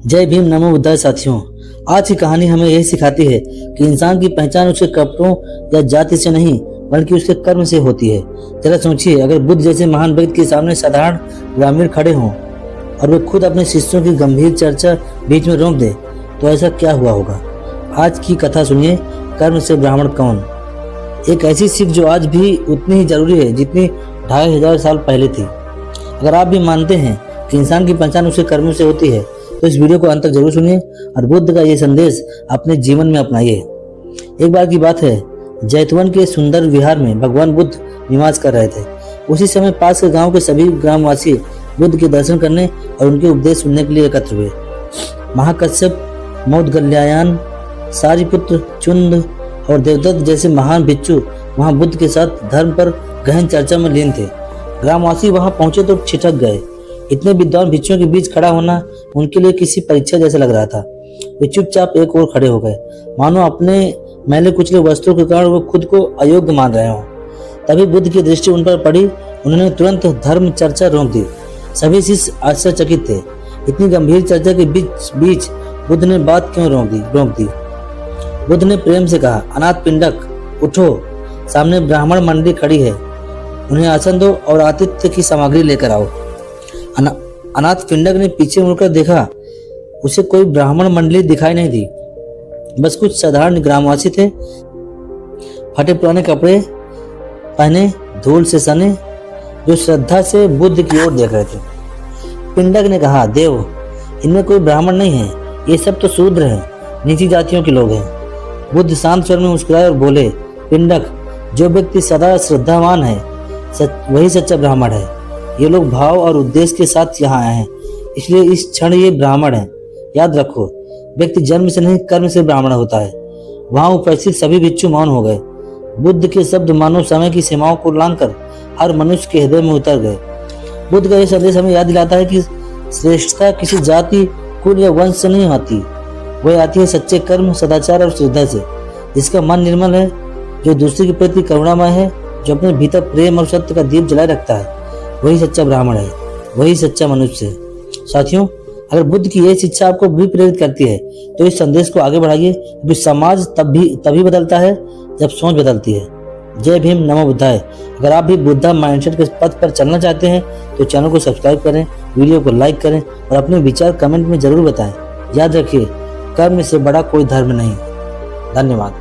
जय भीम नमो बुद्धाय साथियों। आज की कहानी हमें यही सिखाती है कि इंसान की पहचान उसके कपड़ों या जाति से नहीं बल्कि उसके कर्म से होती है। जरा सोचिए, अगर बुद्ध जैसे महान व्यक्ति के सामने साधारण ग्रामीण खड़े हों और वे खुद अपने शिष्यों की गंभीर चर्चा बीच में रोक दे तो ऐसा क्या हुआ होगा। आज की कथा सुनिए, कर्म से ब्राह्मण कौन। एक ऐसी सीख जो आज भी उतनी ही जरूरी है जितनी 2500 साल पहले थी। अगर आप भी मानते हैं कि इंसान की पहचान उसके कर्मों से होती है तो इस वीडियो को अंत तक जरूर सुनिए और बुद्ध का ये संदेश अपने जीवन में अपनाइए। एक बार की बात है, जैतवन के सुंदर विहार में भगवान बुद्ध निवास कर रहे थे। उसी समय पास के गांव के सभी ग्रामवासी बुद्ध के दर्शन करने और उनके उपदेश सुनने के लिए एकत्र हुए। महाकश्यप, मौदगल्यायन, सारिपुत्र, चुंद और देवदत्त जैसे महान भिक्षु वहां बुद्ध के साथ धर्म पर गहन चर्चा में लीन थे। ग्रामवासी वहां पहुंचे तो छिटक गए। इतने विद्वान भिक्षुओं के बीच खड़ा होना उनके लिए किसी परीक्षा जैसा लग रहा था। वे चुपचाप एक ओर खड़े हो गए, मानो अपने मैले कुचले वस्त्रों के कारण वो खुद को अयोग्य मान रहे हों। तभी बुद्ध की दृष्टि उन पर पड़ी। उन्होंने तुरंत धर्म चर्चा रोक दी। सभी शिष्य आश्चर्यचकित थे। इतनी गंभीर चर्चा के बीच बुद्ध ने बात क्यों रोक दी। बुद्ध ने प्रेम से कहा, अनाथ पिंडक उठो, सामने ब्राह्मण मंडली खड़ी है, उन्हें आसन दो और आतिथ्य की सामग्री लेकर आओ। अनाथ पिंडक ने पीछे मुड़कर देखा। उसे कोई ब्राह्मण मंडली दिखाई नहीं दी, बस कुछ साधारण ग्रामवासी थे, फटे पुराने कपड़े पहने, धूल से सने, जो श्रद्धा से बुद्ध की ओर देख रहे थे। पिंडक ने कहा, देव, इनमें कोई ब्राह्मण नहीं है, ये सब तो शूद्र हैं, नीची जातियों के लोग हैं। बुद्ध शांत स्वर में मुस्कुराए और बोले, पिंडक, जो व्यक्ति सदा श्रद्धावान है वही सच्चा ब्राह्मण है। ये लोग भाव और उद्देश्य के साथ यहाँ आए हैं, इसलिए इस क्षण ये ब्राह्मण है। याद रखो, व्यक्ति जन्म से नहीं कर्म से ब्राह्मण होता है। वहां उपस्थित सभी भिक्षु मौन हो गए। बुद्ध के शब्द मानो समय की सीमाओं को लांघकर हर मनुष्य के हृदय में उतर गए। बुद्ध का यह संदेश हमें याद दिलाता है कि श्रेष्ठता किसी जाति, कुल या वंश से नहीं आती, वह आती है सच्चे कर्म, सदाचार और श्रद्धा से। जिसका मन निर्मल है, जो दूसरे के प्रति करुणामय है, जो अपने भीतर प्रेम और सत्य का दीप जलाए रखता है, वही सच्चा ब्राह्मण है, वही सच्चा मनुष्य है। साथियों, अगर बुद्ध की यह शिक्षा आपको भी प्रेरित करती है तो इस संदेश को आगे बढ़ाइए, क्योंकि समाज तभी बदलता है जब सोच बदलती है। जय भीम नमो बुद्धाय। अगर आप भी बुद्धा माइंडसेट के पथ पर चलना चाहते हैं तो चैनल को सब्सक्राइब करें, वीडियो को लाइक करें और अपने विचार कमेंट में जरूर बताएं। याद रखिए, कर्म से बड़ा कोई धर्म नहीं। धन्यवाद।